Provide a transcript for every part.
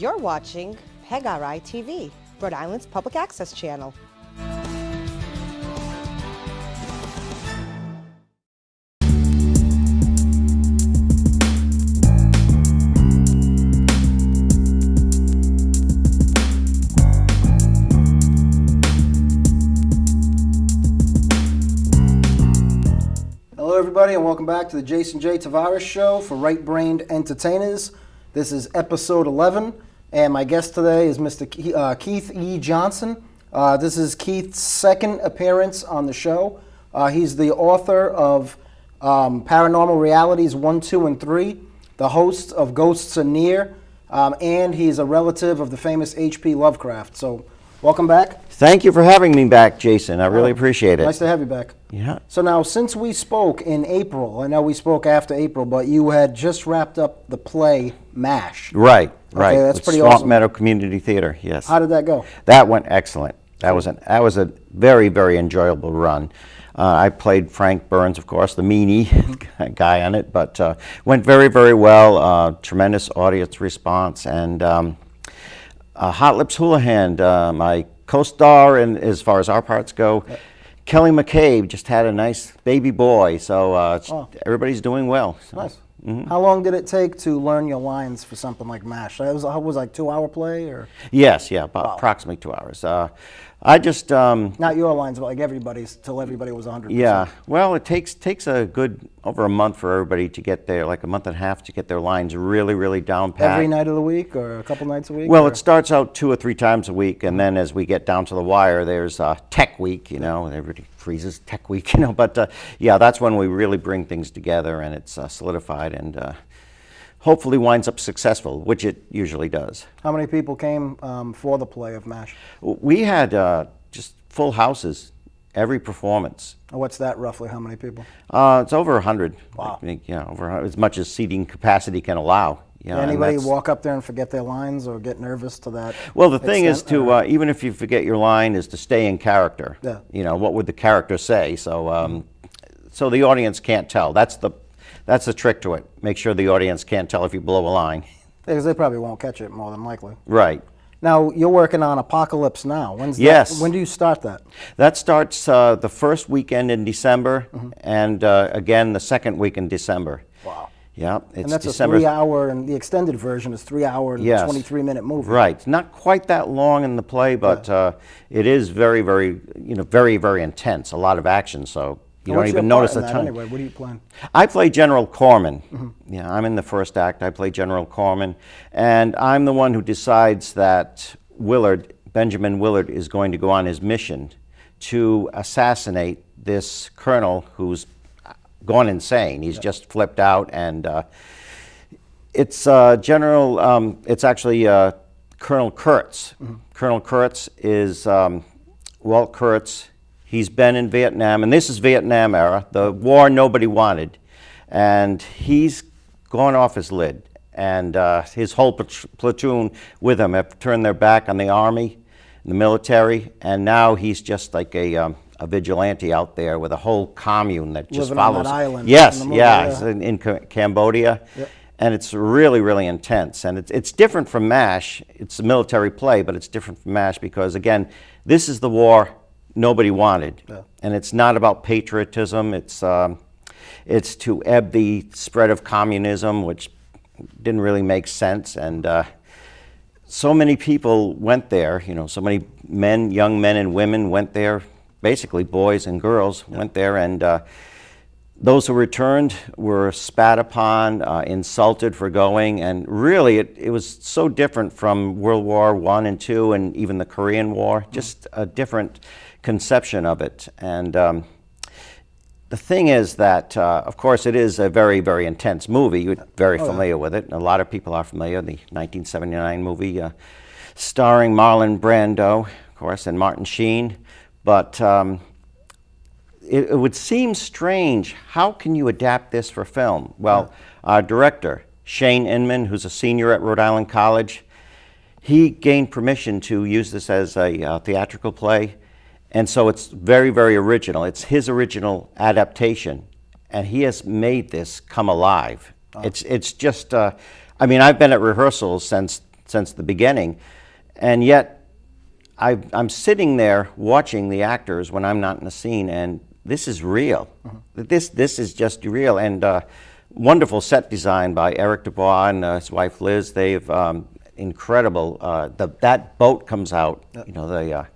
You're watching R.N.E.A.R TV, Rhode Island's public access channel. Hello everybody and welcome back to the Jason J. Tavares Show for Right-Brained Entertainers. This is episode 11 and my guest today is Mr. Keith E. Johnson. This is Keith's second appearance on the show. He's the author of Paranormal Realities 1, 2, and 3, the host of Ghosts R N.E.A.R, and he's a relative of the famous H.P. Lovecraft. So welcome back. Thank you for having me back, Jason. I really appreciate it. Nice to have you back. Yeah. So now, since we spoke in April, I know we spoke after April, but you had just wrapped up the play MASH. Right, right. Okay, that's With pretty Swamp awesome. Meadow Community Theater, yes. How did that go? That went excellent. That was a very, very enjoyable run. I played Frank Burns, of course, the meanie guy on it, but went very, very well. Tremendous audience response, and Hot Lips Houlihan, my co-star, and as far as our parts go, Kelly McCabe just had a nice baby boy, so everybody's doing well. So. Nice. How long did it take to learn your lines for something like MASH? That was like 2-hour play, or? Yes, yeah, about approximately 2 hours. I just Not your lines, but like everybody's, till everybody was 100%. yeah. Well, it takes a good over a month for everybody to get there, like a month and a half to get their lines really, really down pat. Every night of the week, or a couple nights a week? Well, or? it starts out 2 or 3 times a week, and then as we get down to the wire, there's Tech Week, you know, and everybody freezes Tech Week, you know, but yeah, that's when we really bring things together, and it's solidified, and hopefully winds up successful, which it usually does. How many people came for the play of MASH? We had just full houses, every performance. What's that roughly? How many people? It's over 100. Wow. I think, yeah, over 100, as much as seating capacity can allow. Yeah, and Anybody that's- walk up there and forget their lines or get nervous to that? Well, the thing is extent, to, even if you forget your line, is to stay in character. Yeah. You know, what would the character say? So, so the audience can't tell. That's the trick to it. Make sure the audience can't tell if you blow a line. Because they probably won't catch it, more than likely. Right. Now, you're working on Apocalypse Now. When's Yes. That, when do you start that? That starts the first weekend in December, and again the second week in December. Wow. Yeah, it's And that's December. a 3-hour, and the extended version is 3-hour and Yes. 23-minute movie. Right, not quite that long in the play, but it is very, very, very, very intense. A lot of action, so you don't What's even your part notice in the that time. Anyway, what are you playing? I play General Corman. Yeah, I'm in the first act. I play General Corman, and I'm the one who decides that Benjamin Willard, is going to go on his mission to assassinate this colonel who's gone insane. He's just flipped out, and it's it's actually Colonel Kurtz. Colonel Kurtz is Walt Kurtz. He's been in Vietnam, and this is Vietnam era, the war nobody wanted, and he's gone off his lid. And his whole platoon with him have turned their back on the army and the military, and now he's just like a vigilante out there with a whole commune that just Living follows. on that island. Yes, in the movie, yeah, it's in Cambodia, and it's really, really intense. And it's different from MASH. It's a military play, but it's different from MASH because, again, this is the war nobody wanted, and it's not about patriotism. It's to ebb the spread of communism, which didn't really make sense, and so many people went there, so many men, young men and women went there, basically boys and girls went there, and those who returned were spat upon, insulted for going, and really it was so different from World War I and II and even the Korean War, just a different conception of it. And the thing is that, of course, it is a very, very intense movie. You're very familiar with it. A lot of people are familiar. The 1979 movie starring Marlon Brando, of course, and Martin Sheen. But it would seem strange. How can you adapt this for film? Well, our director, Shane Inman, who's a senior at Rhode Island College, he gained permission to use this as a theatrical play. And so it's very, very original. It's his original adaptation, and he has made this come alive. It's just, I mean, I've been at rehearsals since since the beginning, and yet I'm sitting there watching the actors when I'm not in the scene, and this is real. This is just real, and wonderful set design by Eric Dubois and his wife Liz. They've incredible. That boat comes out, you know, the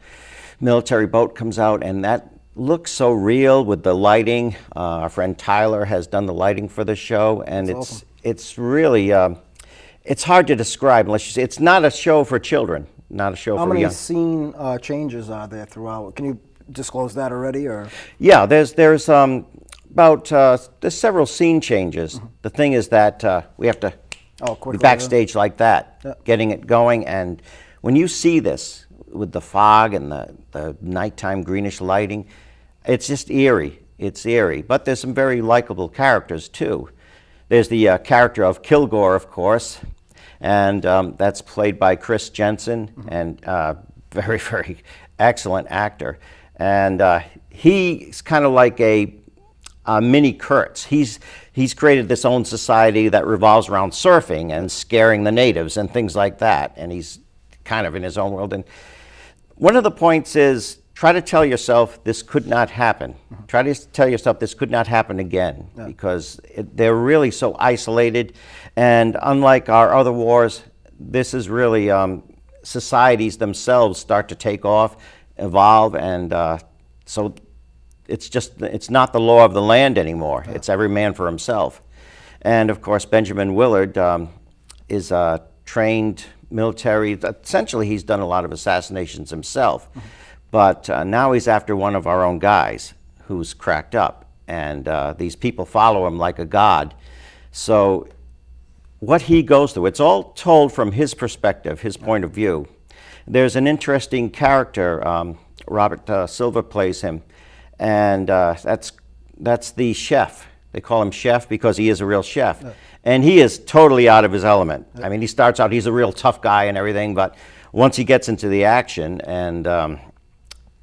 military boat comes out, and that looks so real with the lighting. Our friend Tyler has done the lighting for the show, and That's awesome. it's really it's hard to describe unless you see. It's not a show for children, not a show How for many young. scene changes are there throughout? Can you disclose that already, or? Yeah, there's about there's several scene changes. The thing is that we have to Oh, be quickly. backstage like that, Yeah. getting it going. And when you see this with the fog and the nighttime greenish lighting, it's just eerie. It's eerie. But there's some very likable characters too. There's the character of Kilgore, of course, and that's played by Chris Jensen, and very, very excellent actor. And he's kind of like a mini Kurtz. He's created this own society that revolves around surfing and scaring the natives and things like that. And he's kind of in his own world. And one of the points is try to tell yourself this could not happen. Try to tell yourself this could not happen again, because they're really so isolated. And unlike our other wars, this is really societies themselves start to take off, evolve, and so it's not the law of the land anymore. It's every man for himself. And of course, Benjamin Willard is a trained military. Essentially, he's done a lot of assassinations himself. But now he's after one of our own guys who's cracked up. And these people follow him like a god. So what he goes through, it's all told from his perspective, his point of view. There's an interesting character, Robert Silva plays him, and that's the chef. They call him chef because he is a real chef. And he is totally out of his element. I mean, he starts out, he's a real tough guy and everything, but once he gets into the action and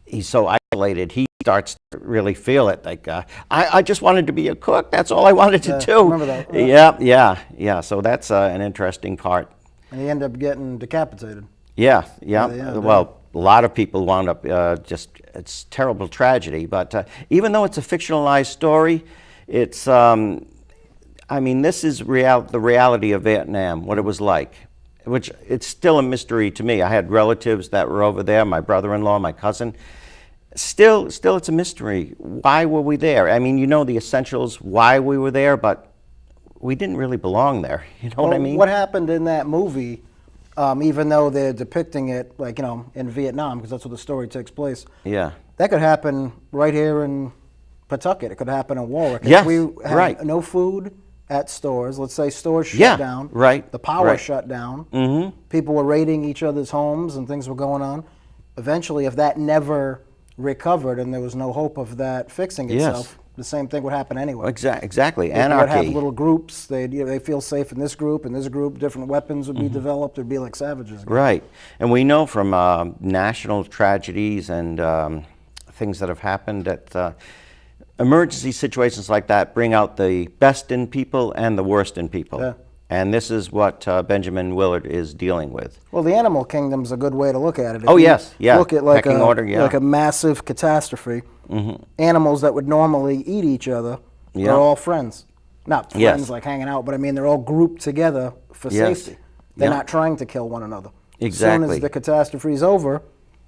he's so isolated, he starts to really feel it. Like, I just wanted to be a cook. That's all I wanted to do. Remember that, right? Yeah. So that's an interesting part. And he ended up getting decapitated. Yeah. Yeah, Well, a lot of people wound up it's terrible tragedy. But even though it's a fictionalized story, it's, I mean, this is the reality of Vietnam, what it was like, which it's still a mystery to me. I had relatives that were over there, my brother-in-law, my cousin. Still, it's a mystery. Why were we there? I mean, you know the essentials, why we were there, but we didn't really belong there. You know what I mean? What happened in that movie, even though they're depicting it, like, you know, in Vietnam, because that's where the story takes place. Yeah. That could happen right here in Pawtucket. It could happen in Warwick. Yes, If we had right. no food at stores, let's say stores shut Yeah, down, right, the power right. shut down, people were raiding each other's homes and things were going on. Eventually, if that never recovered and there was no hope of that fixing itself, the same thing would happen anyway. Exactly. People would Anarchy. have little groups. They feel safe in this group, different weapons would be developed. It'd be like savages. Right. And we know from national tragedies and things that have happened that emergency situations like that bring out the best in people and the worst in people. Yeah. And this is what Benjamin Willard is dealing with. Well, the animal kingdom's a good way to look at it. If Oh, you yes, yeah. Look at like Pecking order, yeah. like a massive catastrophe. Animals that would normally eat each other Yeah. are all friends. Not friends Yes. like hanging out, but I mean they're all grouped together for Yes. safety. They're Yeah. not trying to kill one another. As Exactly. soon as the catastrophe's over,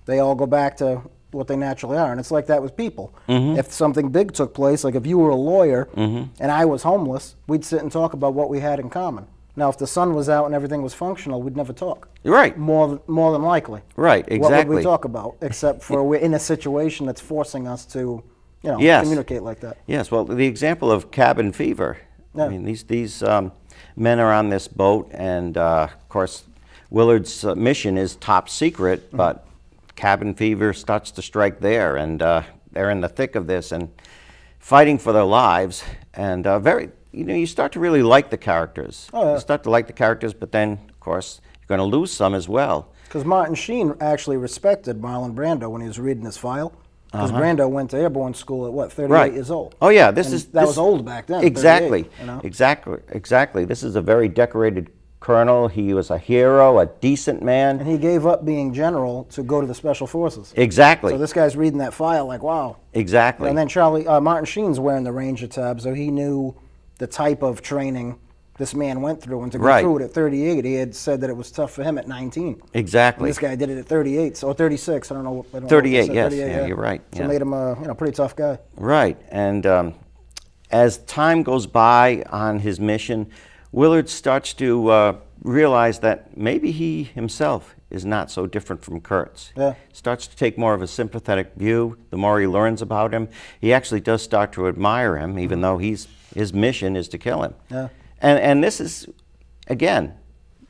they all go back to what they naturally are. And it's like that with people. If something big took place, like if you were a lawyer and I was homeless, we'd sit and talk about what we had in common. Now, if the sun was out and everything was functional, we'd never talk. Right. More than likely. Right, What would exactly. we talk about? Except for we're in a situation that's forcing us to, Yes. communicate like that. Yes, well, the example of cabin fever. Yeah. I mean, these men are on this boat, and of course, Willard's mission is top secret, but cabin fever starts to strike there, and they're in the thick of this and fighting for their lives, and you start to really like the characters. Oh, yeah. You start to like the characters, but then, of course, you're going to lose some as well. Because Martin Sheen actually respected Marlon Brando when he was reading his file. Because Brando went to airborne school at, 38 years old? Oh yeah, And that was old back then. Exactly, 38, exactly. This is a very decorated colonel. He was a hero, a decent man. And he gave up being general to go to the special forces. Exactly. So this guy's reading that file like, wow. Exactly. And then Martin Sheen's wearing the Ranger tab, so he knew the type of training this man went through. And to go through it at 38, he had said that it was tough for him at 19. Exactly. And this guy did it at 38, so 36. I don't know. 38, yes. 38, yeah, you're right. So yeah. made him a pretty tough guy. Right. And as time goes by on his mission, Willard starts to realize that maybe he himself is not so different from Kurtz. Yeah. Starts to take more of a sympathetic view. The more he learns about him, he actually does start to admire him, even though his mission is to kill him. Yeah. And this is, again,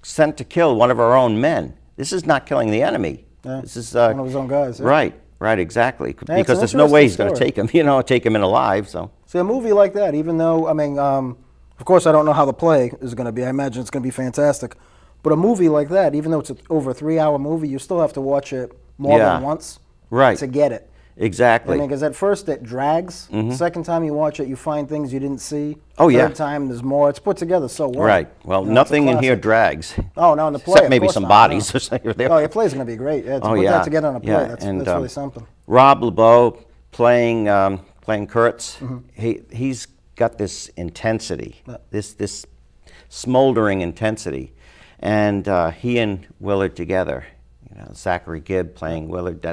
sent to kill one of our own men. This is not killing the enemy. Yeah. This is one of his own guys. Yeah. Right, exactly. Yeah, because there's no way he's going to interesting take him, take him in alive. So. See, a movie like that, even though, I mean, of course, I don't know how the play is going to be. I imagine it's going to be fantastic. But a movie like that, even though it's over a 3-hour movie, you still have to watch it more than once to get it. Exactly. I mean, because at first it drags. Second time you watch it, you find things you didn't see. Oh, yeah. Third time, there's more. It's put together so well. Right. Well, nothing in here drags. Oh, no, in the play, Except maybe some not, bodies no. or something there. Oh, your play's going to be great. Yeah, to put that together on a play, that's really something. Rob LeBeau playing Kurtz, he's got this intensity, this smoldering intensity. And he and Willard together, Zachary Gibb playing Willard,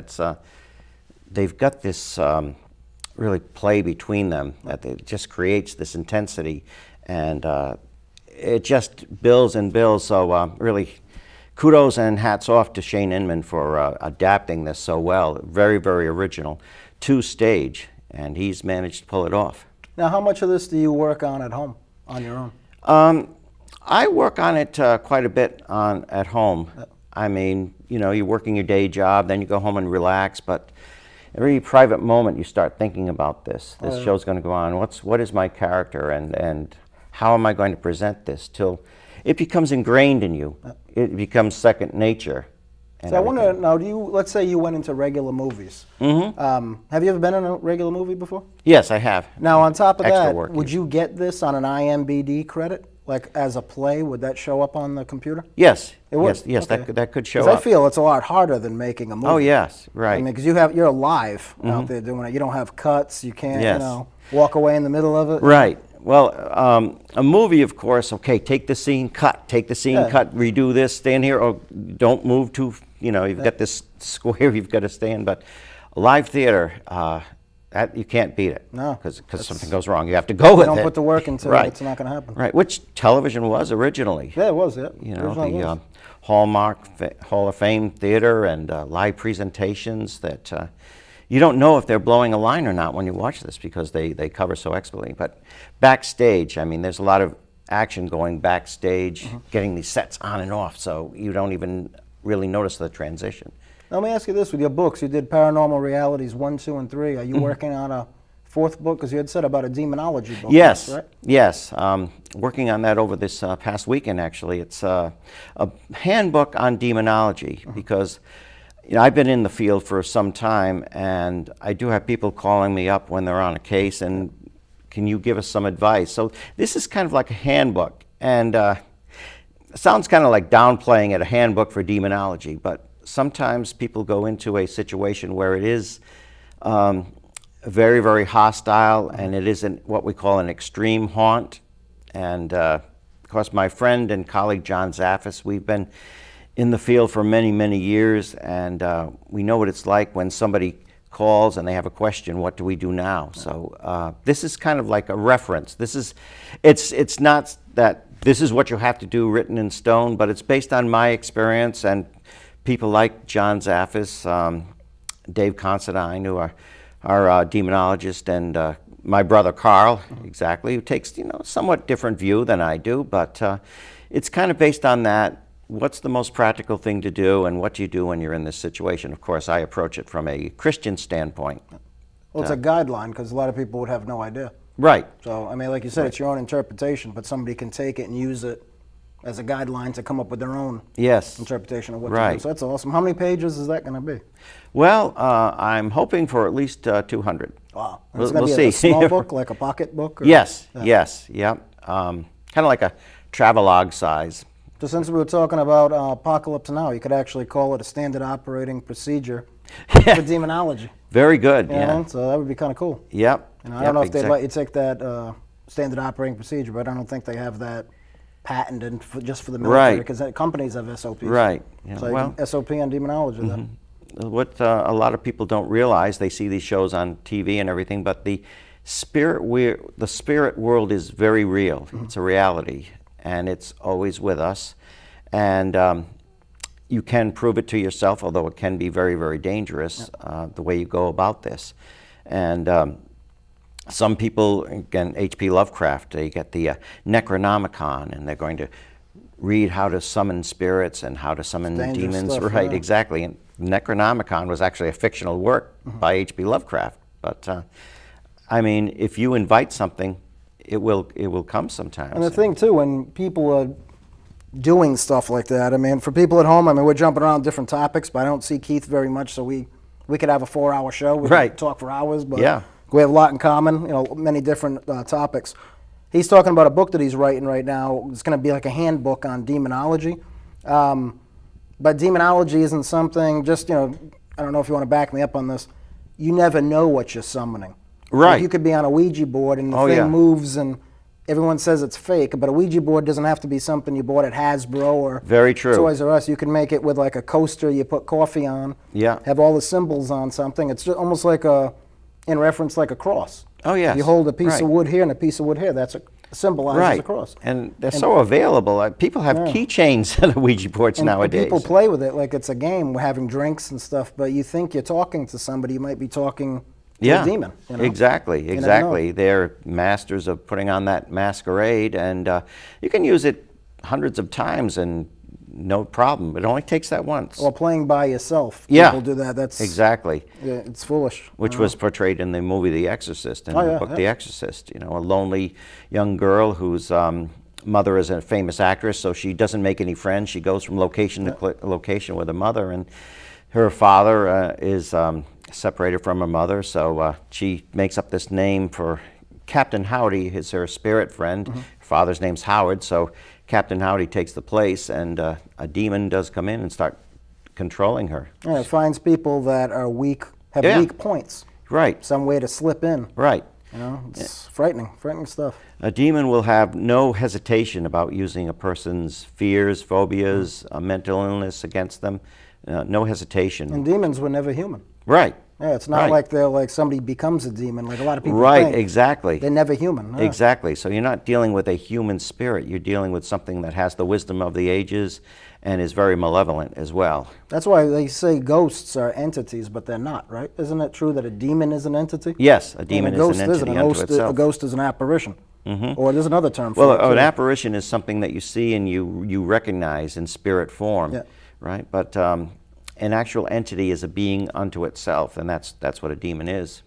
they've got this really play between them that it just creates this intensity, and it just builds and builds. So really, kudos and hats off to Shane Inman for adapting this so well. Very, very original, 2-stage, and he's managed to pull it off. Now, how much of this do you work on at home, on your own? I work on it quite a bit at home. I mean, you're working your day job, then you go home and relax, but every private moment you start thinking about this. This show's going to go on. What is my character, and how am I going to present this till it becomes ingrained in you? It becomes second nature. So I wonder now. Let's say you went into regular movies. Have you ever been in a regular movie before? Yes, I have. Now, on top of that, work, would you get this on an IMDb credit? Like as a play, would that show up on the computer? Yes. It would? Yes, Okay. that could show 'Cause up. I feel it's a lot harder than making a movie. Oh, yes, right. I mean, because you're alive out there doing it. You don't have cuts. You can't, Yes. walk away in the middle of it. Right. Well, a movie, of course, okay, take the scene, cut, cut, redo this, stand here, or don't move too, you've got this square you've got to stay in. But live theater, that you can't beat it. No. Because something goes wrong. You have to go with it. You don't put the work into it, it's not going to happen. Right, which television was originally. Yeah, it was, yeah. The Hallmark Hall of Fame theater and live presentations that you don't know if they're blowing a line or not when you watch this because they cover so expertly. But backstage, I mean, there's a lot of action going backstage, getting these sets on and off, so you don't even really notice the transition. Now, let me ask you this. With your books, you did Paranormal Realities 1, 2, and 3. Are you working on a 4th book? Because you had said about a demonology book. Yes, right? yes. Working on that over this past weekend, actually. It's a handbook on demonology because I've been in the field for some time, and I do have people calling me up when they're on a case, and can you give us some advice? So this is kind of like a handbook, and it sounds kind of like downplaying it, a handbook for demonology, but sometimes people go into a situation where it is very, very hostile, and it is what we call an extreme haunt. And of course, my friend and colleague John Zaffis, we've been in the field for many, many years, and we know what it's like when somebody calls and they have a question, what do we do now? So this is kind of like a reference. It's not that this is what you have to do written in stone, but it's based on my experience and people like John Zaffis, Dave Considine, who are demonologist, and my brother Carl, exactly, who takes somewhat different view than I do, but it's kind of based on that. What's the most practical thing to do, and what do you do when you're in this situation? Of course, I approach it from a Christian standpoint. Well, it's a guideline because a lot of people would have no idea. Right. So, I mean, like you said, it's your own interpretation, but somebody can take it and use it as a guideline to come up with their own interpretation of what to do. So that's awesome. How many pages is that going to be? Well, I'm hoping for at least 200. Wow. We'll be see. A small book, like a pocket book? Or? Yes, yeah. Kind of like a travelogue size. So since we were talking about Apocalypse Now, you could actually call it a standard operating procedure for demonology. Very good, You yeah. know? So that would be kind of cool. Yep. You know, I yep, don't know if they'd exact- let you take that standard operating procedure, but I don't think they have that patented just for the military, Right. because companies have SOPs. Right. Yeah, So well, SOP on demonology. Then. what a lot of people don't realize, they see these shows on TV and everything, but the spirit world is very real. It's a reality, and it's always with us. And you can prove it to yourself, although it can be very, very dangerous, the way you go about this. And some people, again, H.P. Lovecraft, they get the Necronomicon, and they're going to read how to summon spirits and how to summon Dangerous demons. stuff, Right, yeah. exactly. And Necronomicon was actually a fictional work by H.P. Lovecraft. But I mean, if you invite something, it will come sometimes. And the thing too, when people are doing stuff like that, I mean, for people at home, I mean, we're jumping around different topics, but I don't see Keith very much, so we could have a 4-hour show. We Right. could talk for hours, but Yeah. we have a lot in common, you know, many different topics. He's talking about a book that he's writing right now. It's going to be like a handbook on demonology. But demonology isn't something, just, you know, I don't know if you want to back me up on this. You never know what you're summoning. Right. Like, you could be on a Ouija board and the Oh, thing yeah. moves and everyone says it's fake, but a Ouija board doesn't have to be something you bought at Hasbro or Very true. Toys R Us. You can make it with like a coaster you put coffee on. Yeah. Have all the symbols on something. It's just almost like in reference like a cross. Oh, yes. You hold a piece Right. of wood here and a piece of wood here. That's symbolizes Right. a cross. And they're so available. People have keychains at the Ouija boards And nowadays. people play with it like it's a game. We're having drinks and stuff, but you think you're talking to somebody, you might be talking to a demon. You know? Exactly, never exactly. know. They're masters of putting on that masquerade, and you can use it hundreds of times and no problem. It only takes that once. Or playing by yourself. Yeah. People do that. That's Exactly. Yeah, it's foolish. Which was portrayed in the movie The Exorcist, in Oh, the yeah, book yeah. The Exorcist. You know, a lonely young girl whose mother is a famous actress, so she doesn't make any friends. She goes from location to location with her mother, and her father is separated from her mother, so she makes up this name for Captain Howdy, is her spirit friend. Her father's name's Howard, so Captain Howdy takes the place, and a demon does come in and start controlling her. Yeah, it finds people that are weak, have Yeah. weak points. Right, Some way to slip in. right. You know, it's frightening stuff. A demon will have no hesitation about using a person's fears, phobias, a mental illness against them. No hesitation. And demons were never human. Right. Yeah, it's not Right. like they're like somebody becomes a demon, like a lot of people Right, think. exactly. They're never human. Yeah. Exactly. So you're not dealing with a human spirit. You're dealing with something that has the wisdom of the ages and is very malevolent as well. That's why they say ghosts are entities, but they're not, right? Isn't it true that a demon is an entity? Yes, a And demon a is ghost an entity isn't. unto A itself. ghost is an apparition. Or there's another term for Well, it. an too. apparition is something that you see and you recognize in spirit form, Yeah. right? But an actual entity is a being unto itself, and that's what a demon is.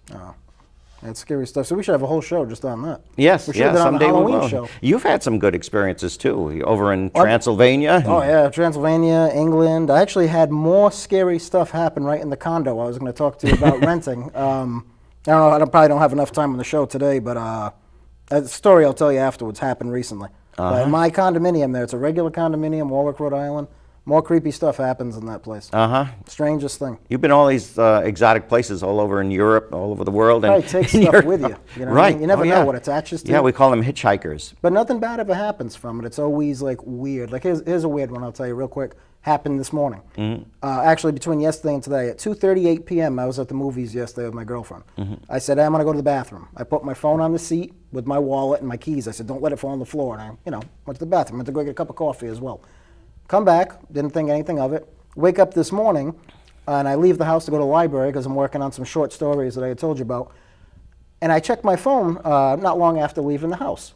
That's scary stuff. So we should have a whole show just on that. Yes, we should yeah, have done on the someday we Halloween will. show. You've had some good experiences too, over in Transylvania. Oh yeah, Transylvania, England. I actually had more scary stuff happen right in the condo I was going to talk to you about renting. I don't know. Probably don't have enough time on the show today, but a story I'll tell you afterwards happened recently. But in my condominium there, it's a regular condominium, Warwick, Rhode Island. More creepy stuff happens in that place. Strangest thing. You've been all these exotic places all over in Europe, all over the world. Right, take stuff with you. You know what I right. mean? You never Oh, know yeah. what attaches to Yeah, you. we call them hitchhikers. But nothing bad ever happens from it. It's always like weird. Like here's a weird one I'll tell you real quick. Happened this morning. Actually, between yesterday and today, at 2:38 p.m. I was at the movies yesterday with my girlfriend. I said, I'm gonna go to the bathroom. I put my phone on the seat with my wallet and my keys. I said, don't let it fall on the floor. And I, went to the bathroom. Went to go get a cup of coffee as well. Come back. Didn't think anything of it. Wake up this morning, and I leave the house to go to the library because I'm working on some short stories that I had told you about. And I checked my phone not long after leaving the house.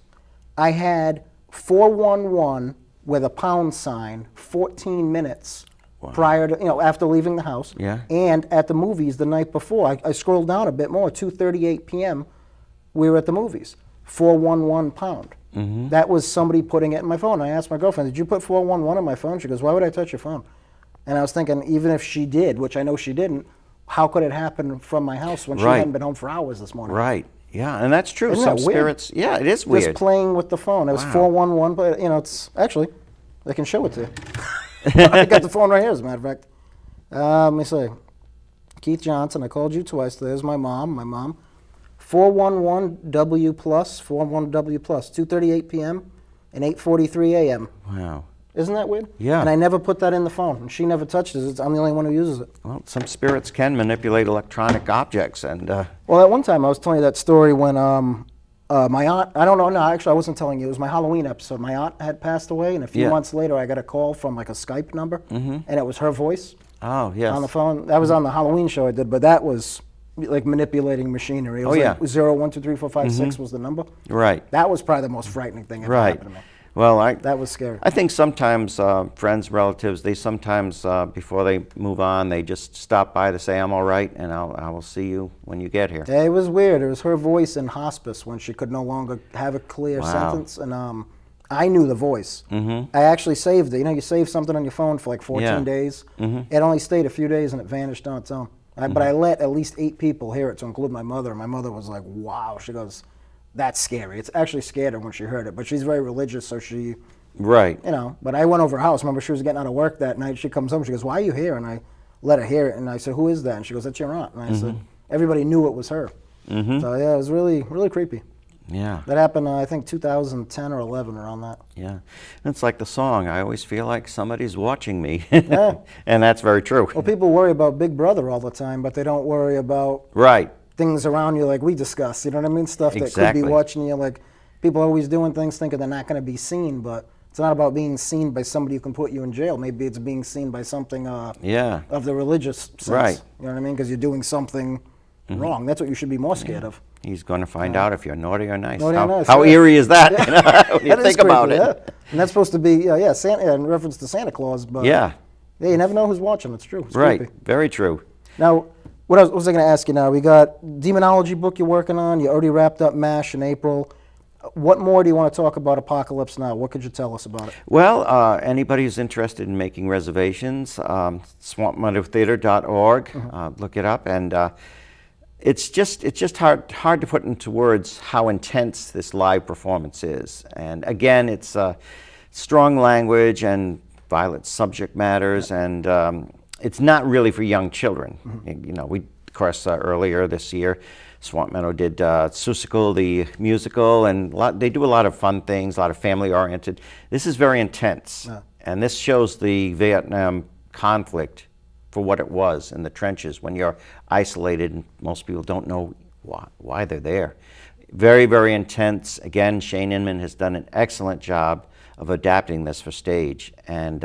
I had 411 with a pound sign 14 minutes prior to, after leaving the house. Yeah. And at the movies the night before. I scrolled down a bit more, 2:38 p.m. We were at the movies. 411 pound. That was somebody putting it in my phone. I asked my girlfriend, did you put 411 on my phone? She goes, why would I touch your phone? And I was thinking, even if she did, which I know she didn't, how could it happen from my house when she Right. hadn't been home for hours this morning? Right. Yeah, and that's true. Isn't Some that weird? spirits. Yeah, it is weird. Just playing with the phone. It was Wow. 411, but it's actually, I can show it to you. I got the phone right here, as a matter of fact. Let me see. Keith Johnson, I called you twice. There's my mom. 411W plus, 411W plus, 2:38 p.m. and 8:43 a.m. Wow. Isn't that weird? Yeah. And I never put that in the phone, and she never touches it. I'm the only one who uses it. Well, some spirits can manipulate electronic objects, and Well, at one time I was telling you that story when my aunt, I don't know, no, actually I wasn't telling you, it was my Halloween episode. My aunt had passed away, and a few Yeah. months later I got a call from like a Skype number, and it was her voice oh yes, on the phone. That was on the Halloween show I did, but that was like manipulating machinery. It was yeah. like 0, 1, 2, 3, 4, 5, 6 was the number. right, That was probably the most frightening thing ever right. happened to me. Well, That was scary. I think sometimes friends, relatives, they sometimes before they move on, they just stop by to say I'm all right, and I will see you when you get here. Yeah, it was weird. It was her voice in hospice when she could no longer have a clear Wow. sentence, and I knew the voice. I actually saved it. You know, you save something on your phone for like 14 Yeah. days. It only stayed a few days and it vanished on its own. But I let at least 8 people hear it, to include my mother. And my mother was like, "Wow." She goes, "That's scary." It's actually scared her when she heard it, but she's very religious, so she, Right. you know. But I went over her house. Remember, she was getting out of work that night. She comes home. She goes, "Why are you here?" And I let her hear it, and I said, "Who is that?" And she goes, "That's your aunt." And I said, everybody knew it was her. So yeah, it was really, really creepy. Yeah. That happened, I think, 2010 or 11, around that. Yeah. It's like the song, I always feel like somebody's watching me. Yeah. And that's very true. Well, people worry about Big Brother all the time, but they don't worry about Right. things around you like we discuss. You know what I mean? Stuff that could Exactly. be watching you. Like, people are always doing things thinking they're not going to be seen, but it's not about being seen by somebody who can put you in jail. Maybe it's being seen by something Yeah. of the religious sense. Right. You know what I mean? Because you're doing something wrong. That's what you should be more scared of. He's going to find out if you're naughty or nice. Naughty or nice, how yeah. eerie is that? You know, when you That is think about creepy, it. yeah. And that's supposed to be, yeah, Santa, in reference to Santa Claus, but Yeah. yeah, you never know who's watching. It's true. It's Right. creepy. Very true. Now, what was I going to ask you now? We got demonology book you're working on. You already wrapped up MASH in April. What more do you want to talk about Apocalypse Now? What could you tell us about it? Well, anybody who's interested in making reservations, swampmeadowtheater.org, look it up, and it's just hard to put into words how intense this live performance is. And again, it's strong language and violent subject matters, and it's not really for young children. You know, we, of course, earlier this year, Swamp Meadow did Seussical, the musical, and they do a lot of fun things, a lot of family-oriented. This is very intense, and this shows the Vietnam conflict for what it was in the trenches when you're isolated and most people don't know why they're there. Very, very intense. Again, Shane Inman has done an excellent job of adapting this for stage, and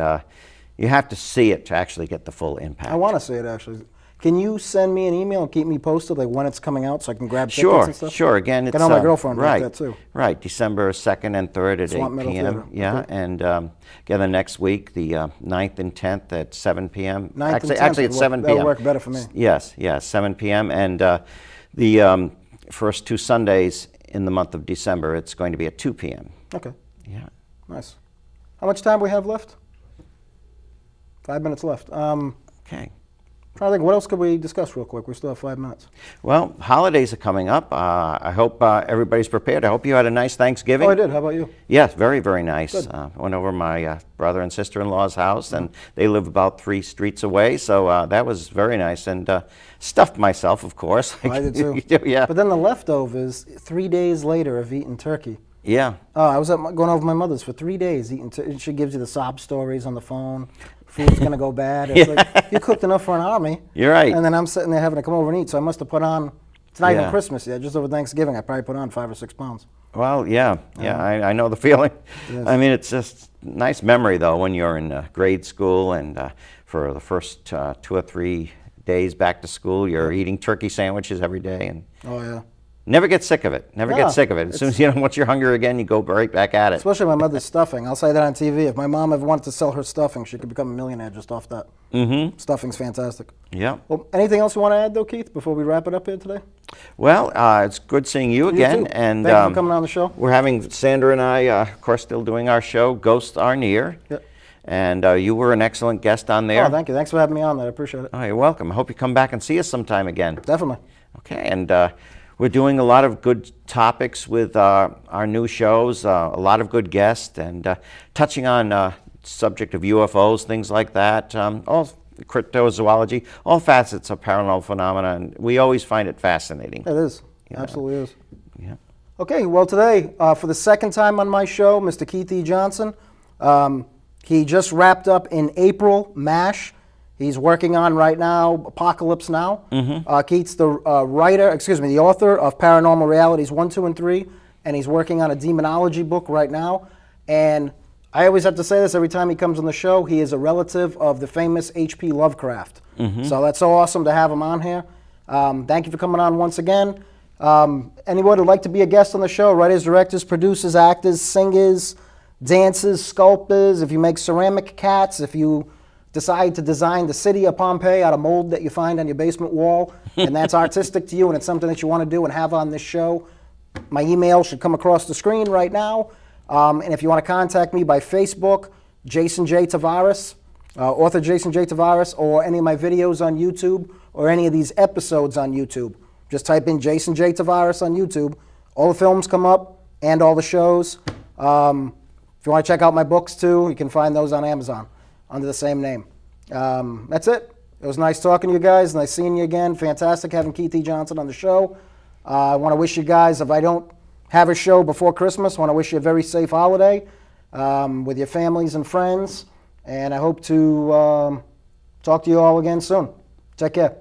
you have to see it to actually get the full impact. I want to see it, actually. Can you send me an email and keep me posted, like when it's coming out, so I can grab tickets Sure, and stuff? sure. Again, it's I know my girlfriend right, like that too. Right, December 2nd and 3rd at Swamp 8 Meadow p.m. Theater. Yeah, Okay. and again the next week, the 9th and 10th at 7 p.m. 9th and actually, 10th actually would it's work- 7 p.m. that'll work better for me. Yes, 7 p.m. And the first 2 Sundays in the month of December, it's going to be at 2 p.m. Okay, Yeah. nice. How much time we have left? 5 minutes left. Okay. Trying to think, what else could we discuss real quick? We still have 5 minutes. Well, holidays are coming up. I hope everybody's prepared. I hope you had a nice Thanksgiving. Oh, I did. How about you? Yes, very, very nice. Good. Went over my brother and sister-in-law's house, and they live about 3 streets away, so that was very nice. And stuffed myself, of course. I did too. You do, yeah. But then the leftovers, 3 days later of eating turkey. Yeah. Oh, I was going over to my mother's for 3 days eating. She gives you the sob stories on the phone. Food's gonna go bad. It's like, you cooked enough for an army. You're right. And then I'm sitting there having to come over and eat. So I must have put on. It's not even Yeah. Christmas yet. Just over Thanksgiving, I probably put on 5 or 6 pounds. Well, yeah. I know the feeling. Yes. I mean, it's just nice memory, though, when you're in grade school and for the first 2 or 3 days back to school, you're eating turkey sandwiches every day and Oh yeah. never get sick of it. Never Yeah, get sick of it. As soon as once you're hungry again, you go right back at it. Especially my mother's stuffing. I'll say that on TV. If my mom ever wanted to sell her stuffing, she could become a millionaire just off that. Mm-hmm. Stuffing's fantastic. Yeah. Well, anything else you want to add, though, Keith, before we wrap it up here today? Well, it's good seeing you again. too. And Thank you for coming on the show. We're having Sandra and I, of course, still doing our show, Ghosts Are Near. Yep. And you were an excellent guest on there. Oh, thank you. Thanks for having me on that. I appreciate it. Oh, you're welcome. I hope you come back and see us sometime again. Definitely. Okay, and we're doing a lot of good topics with our new shows, a lot of good guests, and touching on subject of UFOs, things like that, all cryptozoology, all facets of paranormal phenomena, and we always find it fascinating. It is. Absolutely is. Yeah. Okay, well today, for the second time on my show, Mr. Keith E. Johnson. He just wrapped up in April MASH. He's working on right now Apocalypse Now. Keith's the the author of Paranormal Realities 1, 2, and 3, and he's working on a demonology book right now. And I always have to say this every time he comes on the show. He is a relative of the famous H.P. Lovecraft. So that's so awesome to have him on here. Thank you for coming on once again. Anyone who'd like to be a guest on the show, writers, directors, producers, actors, singers, dancers, sculptors, if you make ceramic cats, if you decide to design the city of Pompeii out of mold that you find on your basement wall, and that's artistic to you and it's something that you want to do and have on this show, my email should come across the screen right now. And if you want to contact me by Facebook, Jason J. Tavares, author Jason J. Tavares, or any of my videos on YouTube, or any of these episodes on YouTube, just type in Jason J. Tavares on YouTube. All the films come up and all the shows. If you want to check out my books too, you can find those on Amazon under the same name. That's it. It was nice talking to you guys. Nice seeing you again. Fantastic having Keith E. Johnson on the show. I want to wish you guys, if I don't have a show before Christmas, I want to wish you a very safe holiday with your families and friends. And I hope to talk to you all again soon. Take care.